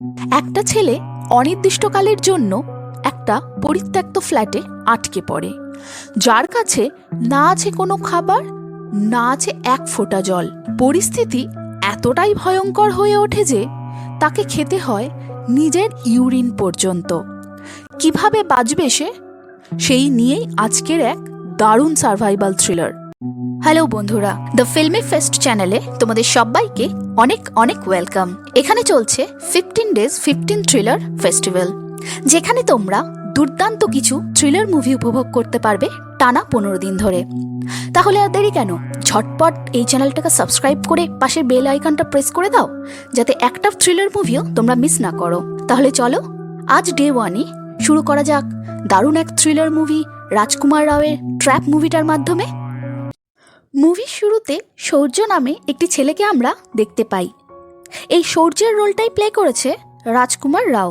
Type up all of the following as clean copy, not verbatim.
একটা ছেলে অনির্দিষ্টকালের জন্য একটা পরিত্যক্ত ফ্ল্যাটে আটকে পড়ে, যার কাছে না আছে কোনো খাবার, না আছে এক ফোঁটা জল। পরিস্থিতি এতটাই ভয়ঙ্কর হয়ে ওঠে যে তাকে খেতে হয় নিজের ইউরিন পর্যন্ত। কিভাবে বাঁচবে সে, সেই নিয়েই আজকের এক দারুণ সার্ভাইভাল থ্রিলার। হ্যালো বন্ধুরা, দ্য ফিল্মি ফেস্ট চ্যানেলে তোমাদের সবাইকে অনেক অনেক ওয়েলকাম। এখানে চলছে 15 ডেজ 15 থ্রিলার ফেস্টিভ্যাল, যেখানে তোমরা দুর্দান্ত কিছু থ্রিলার মুভি উপভোগ করতে পারবে টানা 15 দিন ধরে। তাহলে আর দেরি কেন, ঝটপট এই চ্যানেলটাকে সাবস্ক্রাইব করে পাশের বেল আইকনটা প্রেস করে দাও, যাতে একটা থ্রিলার মুভিও তোমরা মিস না করো। তাহলে চলো আজ ডে 1-ই শুরু করা যাক দারুণ এক থ্রিলার মুভি রাজকুমার রাওয়ের ট্র্যাপ মুভিটার মাধ্যমে। মুভির শুরুতে সৌর্য নামে একটি ছেলেকে আমরা দেখতে পাই। এই সৌর্যের রোলটাই প্লে করেছে রাজকুমার রাও।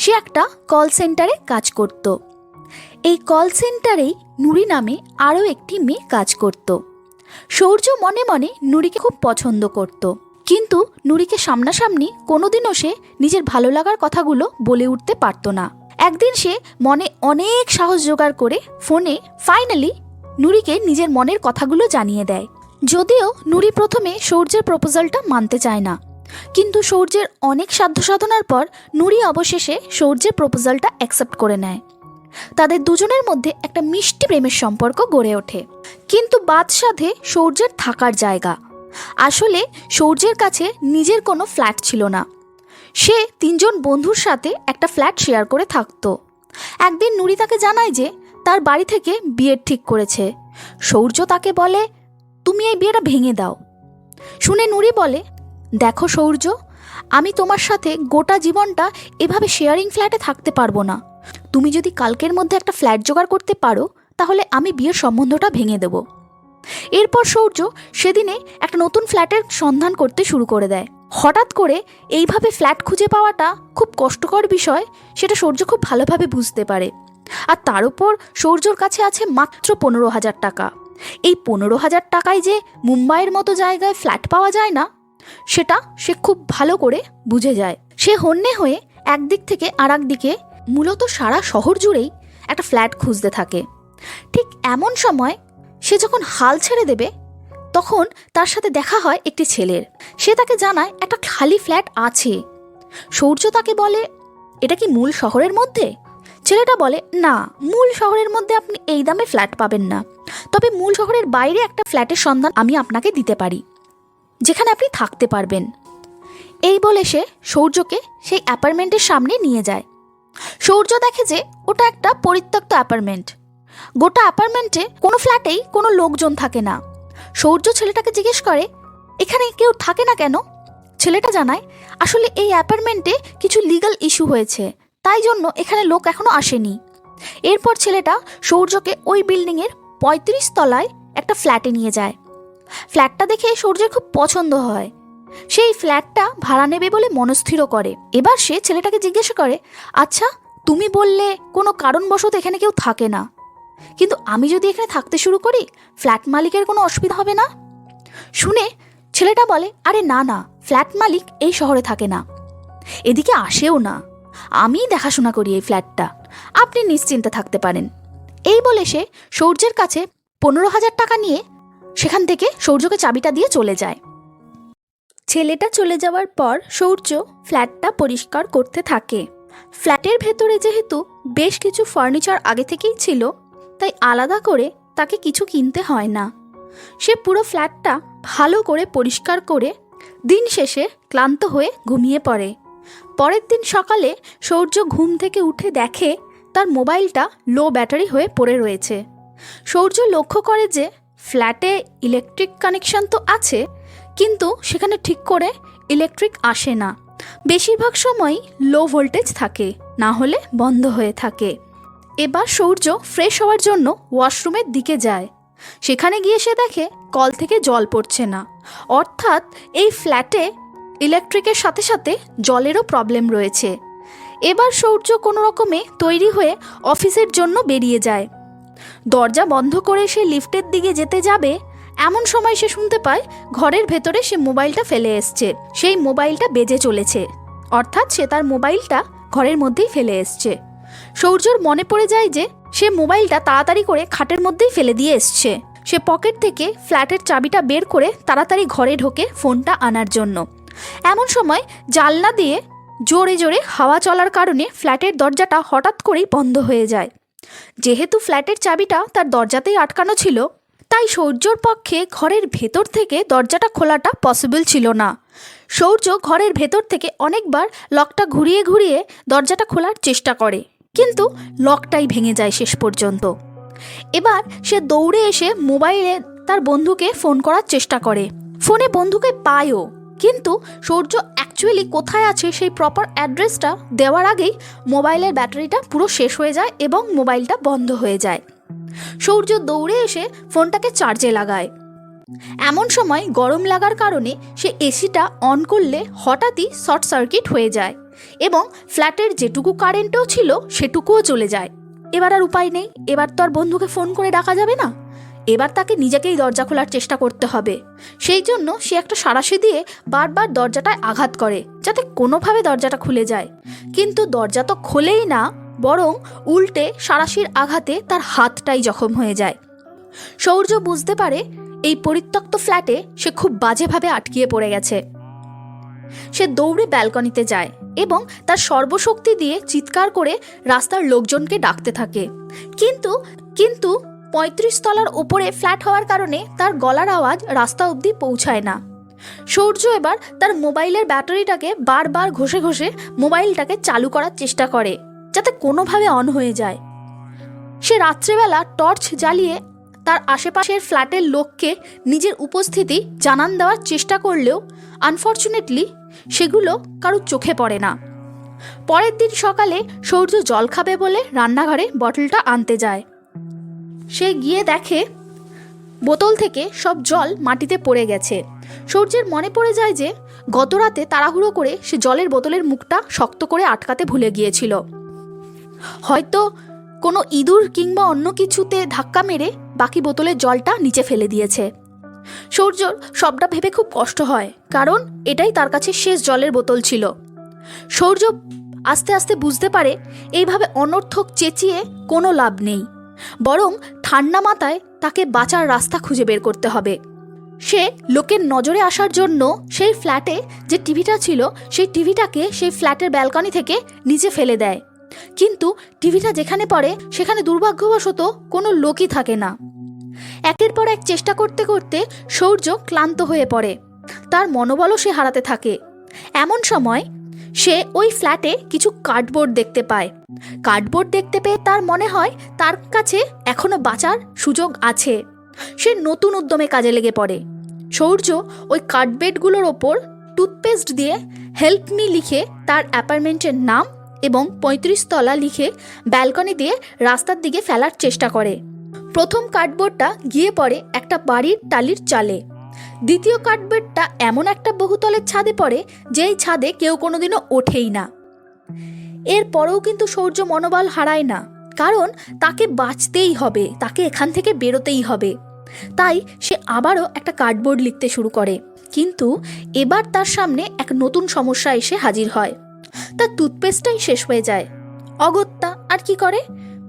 সে একটা কল সেন্টারে কাজ করত। এই কল সেন্টারেই নুরি নামে আরও একটি মেয়ে কাজ করত। সৌর্য মনে মনে নুরিকে খুব পছন্দ করত, কিন্তু নুরিকে সামনাসামনি কোনোদিনও সে নিজের ভালো লাগার কথাগুলো বলে উঠতে পারত না। একদিন সে মনে অনেক সাহস জোগাড় করে ফোনে ফাইনালি নুরিকে নিজের মনের কথাগুলো জানিয়ে দেয়। যদিও নুরি প্রথমে সৌর্যের প্রপোজালটা মানতে চায় না, কিন্তু সৌর্যের অনেক সাধ্য সাধনার পর নুরি অবশেষে সৌর্যের প্রপোজালটা অ্যাকসেপ্ট করে নেয়। তাদের দুজনের মধ্যে একটা মিষ্টি প্রেমের সম্পর্ক গড়ে ওঠে। কিন্তু বাদ সাধে সৌর্যের থাকার জায়গা। আসলে সৌর্যের কাছে নিজের কোনো ফ্ল্যাট ছিল না। সে 3 জন বন্ধুর সাথে একটা ফ্ল্যাট শেয়ার করে থাকতো। একদিন নুরি তাকে জানায় যে তার বাড়ি থেকে বিয়ের ঠিক করেছে। সৌর্য তাকে বলে, তুমি এই বিয়েটা ভেঙে দাও। শুনে নুরি বলে, দেখো সৌর্য, আমি তোমার সাথে গোটা জীবনটা এভাবে শেয়ারিং ফ্ল্যাটে থাকতে পারবো না। তুমি যদি কালকের মধ্যে একটা ফ্ল্যাট জোগাড় করতে পারো, তাহলে আমি বিয়ের সম্বন্ধটা ভেঙে দেব। এরপর সৌর্য সেদিনে একটা নতুন ফ্ল্যাটের সন্ধান করতে শুরু করে দেয়। হঠাৎ করে এইভাবে ফ্ল্যাট খুঁজে পাওয়াটা খুব কষ্টকর বিষয়, সেটা সৌর্য খুব ভালোভাবে বুঝতে পারে। আর তার উপর সৌর্যর কাছে আছে মাত্র 15,000 টাকা। এই 15,000 টাকায় যে মুম্বাইয়ের মতো জায়গায় ফ্ল্যাট পাওয়া যায় না, সেটা সে খুব ভালো করে বুঝে যায়। সে হন্যে হয়ে একদিক থেকে আর একদিকে মূলত সারা শহর জুড়েই একটা ফ্ল্যাট খুঁজতে থাকে। ঠিক এমন সময় সে যখন হাল ছেড়ে দেবে, তখন তার সাথে দেখা হয় একটি ছেলের। সে তাকে জানায় একটা খালি ফ্ল্যাট আছে। সৌর্য তাকে বলে, এটা কি মূল শহরের মধ্যে? ছেলেটা বলে, না, মূল শহরের মধ্যে আপনি এই দামে ফ্ল্যাট পাবেন না, তবে মূল শহরের বাইরে একটা ফ্ল্যাটের সন্ধান আমি আপনাকে দিতে পারি, যেখানে আপনি থাকতে পারবেন। এই বলে সে সৌর্যকে সেই অ্যাপার্টমেন্টের সামনে নিয়ে যায়। সৌর্য দেখে যে ওটা একটা পরিত্যক্ত অ্যাপার্টমেন্ট। গোটা অ্যাপার্টমেন্টে কোনো ফ্ল্যাটেই কোনো লোকজন থাকে না। সৌর্য ছেলেটাকে জিজ্ঞেস করে, এখানে কেউ থাকে না কেন? ছেলেটা জানায়, আসলে এই অ্যাপার্টমেন্টে কিছু লিগ্যাল ইস্যু হয়েছে, তাই জন্য এখানে লোক এখনো আসেনি। এরপর ছেলেটা সৌর্যকে ওই বিল্ডিংয়ের 35 তলায় একটা ফ্ল্যাটে নিয়ে যায়। ফ্ল্যাটটা দেখে সৌর্যের খুব পছন্দ হয়। সেই ফ্ল্যাটটা ভাড়া নেবে বলে মনস্থির করে। এবার সে ছেলেটাকে জিজ্ঞাসা করে, আচ্ছা, তুমি বললে কোনো কারণবশত এখানে কেউ থাকে না, কিন্তু আমি যদি এখানে থাকতে শুরু করি, ফ্ল্যাট মালিকের কোনো অসুবিধা হবে না? শুনে ছেলেটা বলে, আরে না না, ফ্ল্যাট মালিক এই শহরে থাকে না, এদিকে আসেও না, আমিই দেখাশোনা করি এই ফ্ল্যাটটা, আপনি নিশ্চিন্তে থাকতে পারেন। এই বলে সে সৌর্যের কাছে 15,000 টাকা নিয়ে সেখান থেকে সৌর্যকে চাবিটা দিয়ে চলে যায়। ছেলেটা চলে যাওয়ার পর সৌর্য ফ্ল্যাটটা পরিষ্কার করতে থাকে। ফ্ল্যাটের ভেতরে যেহেতু বেশ কিছু ফার্নিচার আগে থেকেই ছিল, তাই আলাদা করে তাকে কিছু কিনতে হয় না। সে পুরো ফ্ল্যাটটা ভালো করে পরিষ্কার করে দিন শেষে ক্লান্ত হয়ে ঘুমিয়ে পড়ে। পরের দিন সকালে সৌর্য ঘুম থেকে উঠে দেখে তার মোবাইলটা লো ব্যাটারি হয়ে পড়ে রয়েছে। সৌর্য লক্ষ্য করে যে ফ্ল্যাটে ইলেকট্রিক কানেকশন তো আছে, কিন্তু সেখানে ঠিক করে ইলেকট্রিক আসে না। বেশিরভাগ সময়ই লো ভোল্টেজ থাকে, না হলে বন্ধ হয়ে থাকে। এবার সৌর্য ফ্রেশ হওয়ার জন্য ওয়াশরুমের দিকে যায়। সেখানে গিয়ে সে দেখে কল থেকে জল পড়ছে না, অর্থাৎ এই ফ্ল্যাটে ইলেকট্রিকের সাথে সাথে জলেরও প্রবলেম রয়েছে। এবার সৌর্য কোনো রকমে তৈরি হয়ে অফিসের জন্য বেরিয়ে যায়। দরজা বন্ধ করে সে লিফটের দিকে যেতে যাবে, এমন সময় সে শুনতে পায় ঘরের ভেতরে সে মোবাইলটা ফেলে এসছে। সেই মোবাইলটা বেজে চলেছে, অর্থাৎ সে তার মোবাইলটা ঘরের মধ্যেই ফেলে এসছে। সূর্যর মনে পড়ে যায় যে সে মোবাইলটা তাড়াতাড়ি করে খাটের মধ্যেই ফেলে দিয়ে এসছে। সে পকেট থেকে ফ্ল্যাটের চাবিটা বের করে তাড়াতাড়ি ঘরে ঢোকে ফোনটা আনার জন্য। এমন সময় জানলা দিয়ে জোরে জোরে হাওয়া চলার কারণে ফ্ল্যাটের দরজাটা হঠাৎ করেই বন্ধ হয়ে যায়। যেহেতু ফ্ল্যাটের চাবিটা তার দরজাতেই আটকানো ছিল, তাই সূর্যর পক্ষে ঘরের ভেতর থেকে দরজাটা খোলাটা পসিবল ছিল না। সূর্য ঘরের ভেতর থেকে অনেকবার লকটা ঘুরিয়ে ঘুরিয়ে দরজাটা খোলার চেষ্টা করে, কিন্তু লকটাই ভেঙে যায় শেষ পর্যন্ত। এবার সে দৌড়ে এসে মোবাইলে তার বন্ধুকে ফোন করার চেষ্টা করে। ফোনে বন্ধুকে পায়ও, কিন্তু সূর্য অ্যাকচুয়ালি কোথায় আছে সেই প্রপার অ্যাড্রেসটা দেওয়ার আগেই মোবাইলের ব্যাটারিটা পুরো শেষ হয়ে যায় এবং মোবাইলটা বন্ধ হয়ে যায়। সূর্য দৌড়ে এসে ফোনটাকে চার্জে লাগায়। এমন সময় গরম লাগার কারণে সে এসিটা অন করলে হঠাৎই শর্ট সার্কিট হয়ে যায় এবং ফ্ল্যাটের যেটুকু কারেন্টও ছিল সেটুকুও চলে যায়। এবার আর উপায় নেই, এবার তো আর বন্ধুকে ফোন করে ডাকা যাবে না, এবার তাকে নিজেকেই দরজা খোলার চেষ্টা করতে হবে। সেই জন্য সে একটা সাঁড়াশি দিয়ে বারবার দরজাটায় আঘাত করে যাতে কোনোভাবে দরজাটা খুলে যায়, কিন্তু দরজা তো খোলেই না, বরং উল্টে সাঁড়াশির আঘাতে তার হাতটাই জখম হয়ে যায়। সূর্য বুঝতে পারে এই পরিত্যক্ত ফ্ল্যাটে সে খুব বাজেভাবে আটকিয়ে পড়ে গেছে। সে দৌড়ে ব্যালকনিতে যায় এবং তার সর্বশক্তি দিয়ে চিৎকার করে রাস্তার লোকজনকে ডাকতে থাকে, কিন্তু ৩৫ তলার ওপরে ফ্ল্যাট হওয়ার কারণে তার গলার আওয়াজ রাস্তা অবধি পৌঁছায় না। সূর্য এবার তার মোবাইলের ব্যাটারিটাকে বারবার ঘষে ঘষে মোবাইলটাকে চালু করার চেষ্টা করে যাতে কোনোভাবে অন হয়ে যায়। সে রাত্রেবেলা টর্চ জ্বালিয়ে তার আশেপাশের ফ্ল্যাটের লোককে নিজের উপস্থিতি জানান দেওয়ার চেষ্টা করলেও আনফর্চুনেটলি সেগুলো কারোর চোখে পড়ে না। পরের দিন সকালে সূর্য জল খাবে বলে রান্নাঘরে বটলটা আনতে যায়। সে গিয়ে দেখে বোতল থেকে সব জল মাটিতে পড়ে গেছে। সূর্যের মনে পড়ে যায় যে গত রাতে তাড়াহুড়ো করে সে জলের বোতলের মুখটা শক্ত করে আটকাতে ভুলে গিয়েছিল। হয়তো কোনো ইঁদুর কিংবা অন্য কিছুতে ধাক্কা মেরে বাকি বোতলের জলটা নিচে ফেলে দিয়েছে। সূর্যর সবটা ভেবে খুব কষ্ট হয়, কারণ এটাই তার কাছে শেষ জলের বোতল ছিল। সূর্য আস্তে আস্তে বুঝতে পারে এইভাবে অনর্থক চেঁচিয়ে কোনো লাভ নেই, বরং ঠান্ডা মাথায় তাকে বাঁচার রাস্তা খুঁজে বের করতে হবে। সে লোকের নজরে আসার জন্য সেই ফ্ল্যাটে যে টিভিটা ছিল সেই টিভিটাকে সেই ফ্ল্যাটের ব্যালকনি থেকে নিচে ফেলে দেয়, কিন্তু টিভিটা যেখানে পড়ে সেখানে দুর্ভাগ্যবশত কোনো লোকই থাকে না। একের পর এক চেষ্টা করতে করতে সূর্য ক্লান্ত হয়ে পড়ে, তার মনোবলও সে হারাতে থাকে। এমন সময় সে ওই ফ্ল্যাটে কিছু কার্ডবোর্ড দেখতে পায়। কার্ডবোর্ড দেখতে পেয়ে তার মনে হয় তার কাছে এখনো বাঁচার সুযোগ আছে। সে নতুন উদ্যমে কাজে লেগে পড়ে। সূর্য ওই কার্ডবোর্ডগুলোর ওপর টুথপেস্ট দিয়ে হেল্প মি লিখে তার অ্যাপার্টমেন্টের নাম এবং ৩৫ তলা লিখে ব্যালকনি দিয়ে রাস্তার দিকে ফেলার চেষ্টা করে। প্রথম কার্ডবোর্ডটা গিয়ে পড়ে একটা বাড়ির টালির চালে। দ্বিতীয় কার্ডবোর্ডটা এমন একটা বহুতলের ছাদে পড়ে যেই ছাদে কেউ কোনোদিনও ওঠেই না। এরপরেও কিন্তু সূর্য মনোবল হারায় না, কারণ তাকে বাঁচতেই হবে, তাকে এখান থেকে বেরোতেই হবে। তাই সে আবারও একটা কার্ডবোর্ড লিখতে শুরু করে, কিন্তু এবার তার সামনে এক নতুন সমস্যা এসে হাজির হয়। তার টুথপেস্টটাই শেষ হয়ে যায়। অগত্যা আর কি করে,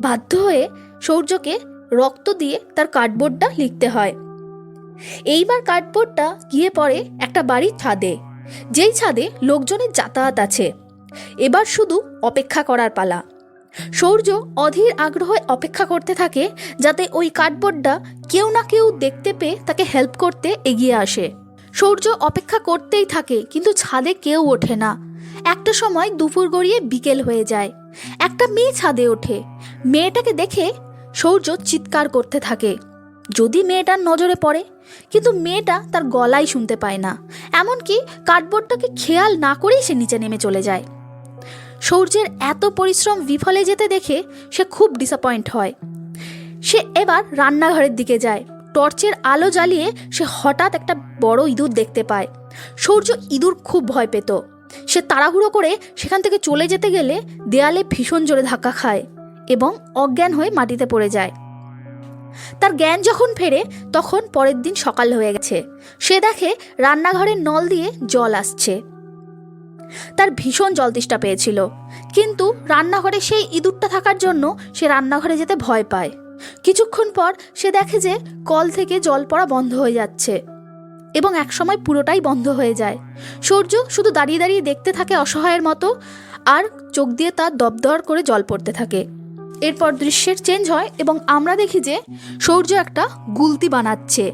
বাধ্য হয়ে সূর্যকে রক্ত দিয়ে তার কার্ডবোর্ডটা লিখতে হয়। এইবার কার্ডবোর্ডটা গিয়ে পড়ে একটা বাড়ির ছাদে, যেই ছাদে লোকজনের যাতায়াত আছে। এবার শুধু অপেক্ষা করার পালা। সূর্য অধীর আগ্রহে অপেক্ষা করতে থাকে যাতে ওই কার্ডবোর্ডটা কেউ না কেউ দেখতে পেয়ে তাকে হেল্প করতে এগিয়ে আসে। সূর্য অপেক্ষা করতেই থাকে, কিন্তু ছাদে কেউ ওঠে না। একটা সময় দুপুর গড়িয়ে বিকেল হয়ে যায়। একটা মেয়ে ছাদে ওঠে। মেয়েটাকে দেখে সূর্য চিৎকার করতে থাকে যদি মেয়েটার নজরে পড়ে, কিন্তু মেয়েটা তার গলাই শুনতে পায় না। এমনকি কার্ডবোর্ডটাকে খেয়াল না করেই সে নিচে নেমে চলে যায়। সূর্যের এত পরিশ্রম বিফলে যেতে দেখে সে খুব ডিসঅ্যাপয়েন্ট হয়। সে এবার রান্নাঘরের দিকে যায়। টর্চের আলো জ্বালিয়ে সে হঠাৎ একটা বড় ইঁদুর দেখতে পায়। সূর্য ইঁদুর খুব ভয় পেত। সে তাড়াহুড়ো করে সেখান থেকে চলে যেতে গেলে দেয়ালে ভীষণ জোরে ধাক্কা খায় এবং অজ্ঞান হয়ে মাটিতে পড়ে যায়। তার জ্ঞান যখন ফেরে তখন পরের দিন সকাল হয়ে গেছে। সে দেখে রান্নাঘরের নল দিয়ে জল আসছে। তার ভীষণ জল তেষ্টা পেয়েছিল, কিন্তু রান্নাঘরে সেই ইঁদুরটা থাকার জন্য সে রান্নাঘরে যেতে ভয় পায়। কিছুক্ষণ পর সে দেখে যে কল থেকে জল পড়া বন্ধ হয়ে যাচ্ছে এবং একসময় পুরোটাই বন্ধ হয়ে যায়। সূর্য শুধু দাঁড়িয়ে দাঁড়িয়ে দেখতে থাকে অসহায়ের মতো, আর চোখ দিয়ে তার দপদর করে জল পড়তে থাকে। এরপর দৃশ্যের চেঞ্জ হয় এবং আমরা দেখি যে সূর্য একটা গুলতি বানাচ্ছে,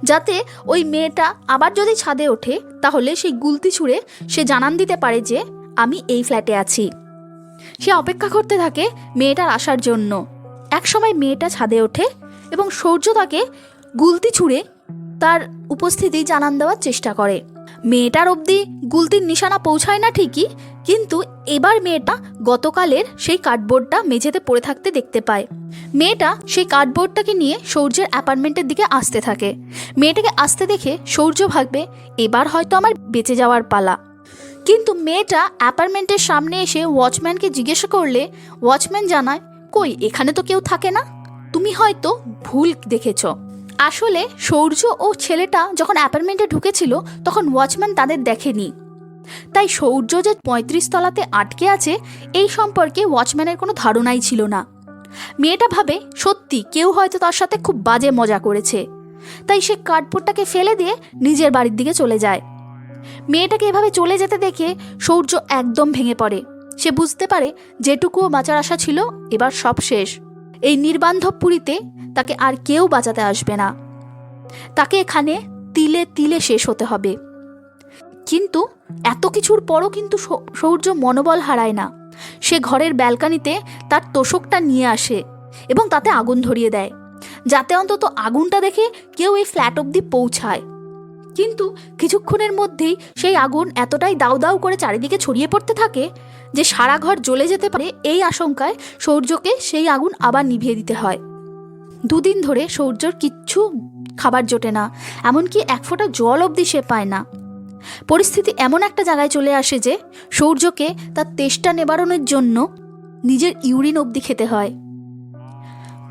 যাতে ওই মেয়েটা আবার যদি ছাদে ওঠে তাহলে সেই গুলতি ছুঁড়ে সে জানান দিতে পারে যে আমি এই ফ্ল্যাটে আছি। সে অপেক্ষা করতে থাকে মেয়েটার আসার জন্য। একসময় মেয়েটা ছাদে ওঠে এবং সূর্য তাকে গুলতি ছুঁড়ে তার উপস্থিতি জানান দেওয়ার চেষ্টা করে। মেয়েটার অবধি গুলতির নিশানা পৌঁছায় না ঠিকই, কিন্তু এবার মেয়েটা গতকালের সেই কার্ডবোর্ডটা মেঝেতে পড়ে থাকতে দেখতে পায়। মেয়েটা সেই কার্ডবোর্ডটাকে নিয়ে সূর্যের অ্যাপার্টমেন্টের দিকে আসতে থাকে। মেয়েটাকে আসতে দেখে সূর্য ভাববে এবার হয়তো আমার বেঁচে যাওয়ার পালা। কিন্তু মেয়েটা অ্যাপার্টমেন্টের সামনে এসে ওয়াচম্যানকে জিজ্ঞাসা করলে ওয়াচম্যান জানায়, কই, এখানে তো কেউ থাকে না, তুমি হয়তো ভুল দেখেছ। আসলে সূর্য ও ছেলেটা যখন অ্যাপার্টমেন্টে ঢুকেছিল তখন ওয়াচম্যান তাদের দেখেনি, তাই সূর্য যে ৩৫ তলাতে আটকে আছে এই সম্পর্কে ওয়াচম্যানের কোনো ধারণাই ছিল না। মেয়েটা ভাবে সত্যি কেউ হয়তো তার সাথে খুব বাজে মজা করেছে, তাই সে কার্ডবোর্ডটাকে ফেলে দিয়ে নিজের বাড়ির দিকে চলে যায়। মেয়েটাকে এভাবে চলে যেতে দেখে সূর্য একদম ভেঙে পড়ে। সে বুঝতে পারে যেটুকুও বাঁচার আশা ছিল এবার সব শেষ। এই নির্বান্ধব পুরীতে তাকে আর কেউ বাঁচাতে আসবে না, তাকে এখানে তিলে তিলে শেষ হতে হবে। কিন্তু এত কিছুর পরও কিন্তু সূর্য মনোবল হারায় না। সে ঘরের ব্যালকনিতে তার তোশকটা নিয়ে আসে এবং তাতে আগুন ধরিয়ে দেয়, যাতে অন্তত আগুনটা দেখে কেউ এই ফ্ল্যাট অবধি পৌঁছায়। কিন্তু কিছুক্ষণের মধ্যেই সেই আগুন এতটাই দাউ দাউ করে চারিদিকে ছড়িয়ে পড়তে থাকে যে সারা ঘর জ্বলে যেতে পারে। এই আশঙ্কায় সূর্যকে সেই আগুন আবার নিভিয়ে দিতে হয়। 2 দিন ধরে সূর্যর কিচ্ছু খাবার জোটে না, এমনকি এক ফোঁটা জল অবধি সে পায় না। পরিস্থিতি এমন একটা জায়গায় চলে আসে যে সূর্যকে তার তেষ্টা নিবারণের জন্য নিজের ইউরিন অবধি খেতে হয়।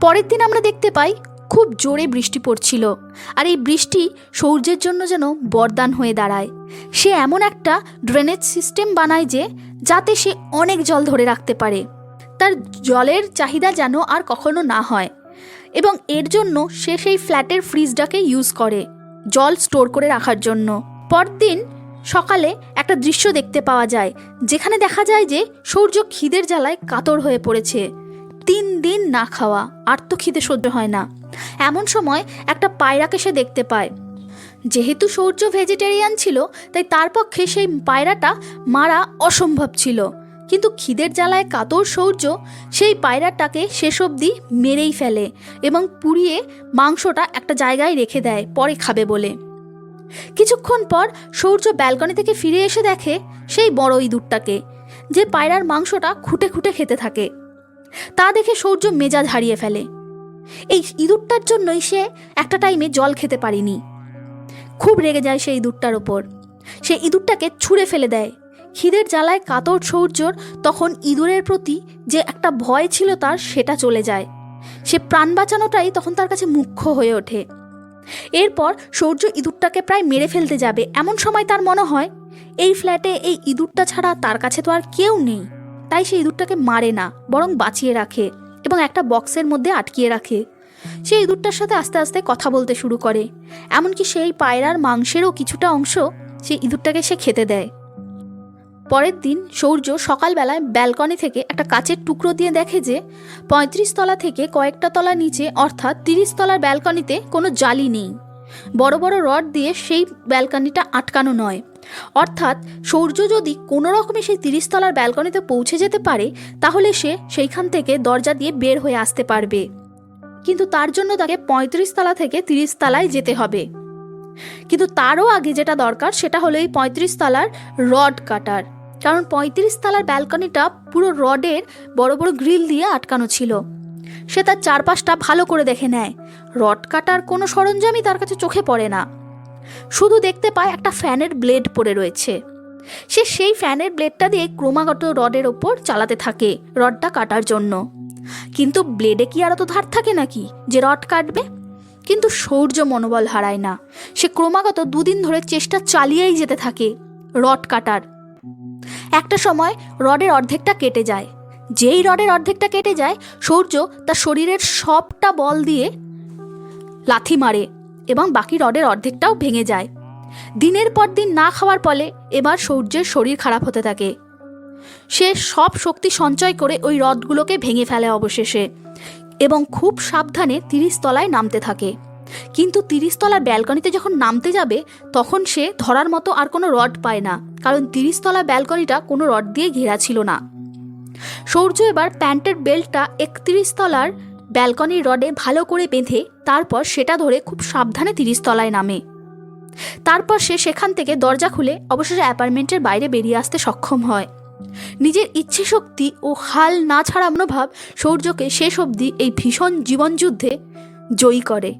পরের দিন আমরা দেখতে পাই খুব জোরে বৃষ্টি পড়ছিল, আর এই বৃষ্টি সূর্যের জন্য যেন বরদান হয়ে দাঁড়ায়। সে এমন একটা ড্রেনেজ সিস্টেম বানায় যে যাতে সে অনেক জল ধরে রাখতে পারে, তার জলের চাহিদা যেন আর কখনো না হয়। এবং এর জন্য সে সেই ফ্ল্যাটের ফ্রিজটাকে ইউজ করে জল স্টোর করে রাখার জন্য। পরদিন সকালে একটা দৃশ্য দেখতে পাওয়া যায়, যেখানে দেখা যায় যে সূর্য খিদের জ্বালায় কাতর হয়ে পড়েছে। 3 দিন না খাওয়া, আর তো খিদে সহ্য হয় না। এমন সময় একটা পায়রাকে সে দেখতে পায়। যেহেতু সূর্য ভেজিটেরিয়ান ছিল তাই তার পক্ষে সেই পায়রাটা মারা অসম্ভব ছিল, কিন্তু খিদের জ্বালায় কাতর সূর্য সেই পায়রাটাকে শেষ অবধি মেরেই ফেলে এবং পুড়িয়ে মাংসটা একটা জায়গায় রেখে দেয় পরে খাবে বলে। কিছুক্ষণ পর সূর্য ব্যালকনি থেকে ফিরে এসে দেখে সেই বড় ইঁদুরটাকে, যে পায়রার মাংসটা খুঁটে খুঁটে খেতে থাকে। তা দেখে সূর্য মেজাজ হারিয়ে ফেলে। এই ইঁদুরটার জন্যই সে একটা টাইমে জল খেতে পারেনি। খুব রেগে যায় সেই ইঁদুরটার ওপর, সে ইঁদুরটাকে ছুঁড়ে ফেলে দেয়। খিদের জ্বালায় কাতর সূর্যর তখন ইঁদুরের প্রতি যে একটা ভয় ছিল তার, সেটা চলে যায়। সে প্রাণ বাঁচানোটাই তখন তার কাছে মুখ্য হয়ে ওঠে। এরপর সূর্য ইঁদুরটাকে প্রায় মেরে ফেলতে যাবে, এমন সময় তার মনে হয় এই ফ্ল্যাটে এই ইঁদুরটা ছাড়া তার কাছে তো আর কেউ নেই। তাই সে ইঁদুরটাকে মারে না, বরং বাঁচিয়ে রাখে এবং একটা বক্সের মধ্যে আটকিয়ে রাখে। সে ইঁদুরটার সাথে আস্তে আস্তে কথা বলতে শুরু করে, এমনকি সেই পায়রার মাংসেরও কিছুটা অংশ সেই ইঁদুরটাকে সে খেতে দেয়। পরের দিন সূর্য সকালবেলায় ব্যালকনি থেকে একটা কাচের টুকরো দিয়ে দেখে যে ৩৫ তলা থেকে কয়েকটা তলা নিচে, অর্থাৎ ৩০ তলার ব্যালকনিতে কোনো জালি নেই। বড় বড় রড দিয়ে সেই ব্যালকনিটা আটকানো নয়, অর্থাৎ সূর্য যদি কোনো রকমে সেই ৩০ তলার ব্যালকনিতে পৌঁছে যেতে পারে তাহলে সে সেইখান থেকে দরজা দিয়ে বের হয়ে আসতে পারবে। কিন্তু তার জন্য তাকে ৩৫ তলা থেকে ৩০ তলায় যেতে হবে। কিন্তু তারও আগে যেটা দরকার সেটা হলো এই ৩৫ তলার রড কাটার, কারণ ৩৫ তলার ব্যালকনিটা পুরো রডের বড় বড় গ্রিল দিয়ে আটকানো ছিল। সে তার চারপাশটা ভালো করে দেখে নেয়, রড কাটার কোনো সরঞ্জামই তার কাছে চোখে পড়ে না। শুধু দেখতে পায় একটা ফ্যানের ব্লেড পড়ে রয়েছে। সে সেই ফ্যানের ব্লেডটা দিয়ে ক্রমাগত রডের ওপর চালাতে থাকে রডটা কাটার জন্য। কিন্তু ব্লেডে কি আর অত ধার থাকে নাকি যে রড কাটবে? কিন্তু সূর্য মনোবল হারায় না, সে ক্রমাগত 2 দিন ধরে চেষ্টা চালিয়েই যেতে থাকে রড কাটার। একটা সময় রডের অর্ধেকটা কেটে যায়। যেই রডের অর্ধেকটা কেটে যায়, সূর্য তার শরীরের সবটা বল দিয়ে লাথি মারে এবং বাকি রডের অর্ধেকটাও ভেঙে যায়। দিনের পর দিন না খাওয়ার ফলে এবার সূর্যের শরীর খারাপ হতে থাকে। সে সব শক্তি সঞ্চয় করে ওই রডগুলোকে ভেঙে ফেলে অবশেষে এবং খুব সাবধানে 30 তলায় নামতে থাকে। কিন্তু 30 তলার ব্যালকনিতে যখন নামতে যাবে তখন সে ধরার মতো আর কোনো রড পায় না, কারণ 30 তলা ব্যালকনিটা কোনো রড দিয়ে ঘেরা ছিল না। সূর্য এবার প্যান্টের বেল্টটা 31 তলার ব্যালকনির রডে ভালো করে বেঁধে তারপর সেটা ধরে খুব সাবধানে 30 তলায় নামে। তারপর সে সেখান থেকে দরজা খুলে অবশেষে অ্যাপার্টমেন্টের বাইরে বেরিয়ে আসতে সক্ষম হয়। নিজের ইচ্ছে শক্তি ও হাল না ছাড়া মনোভাব সূর্যকে শেষ অবধি এই ভীষণ জীবনযুদ্ধে জয়ী করে।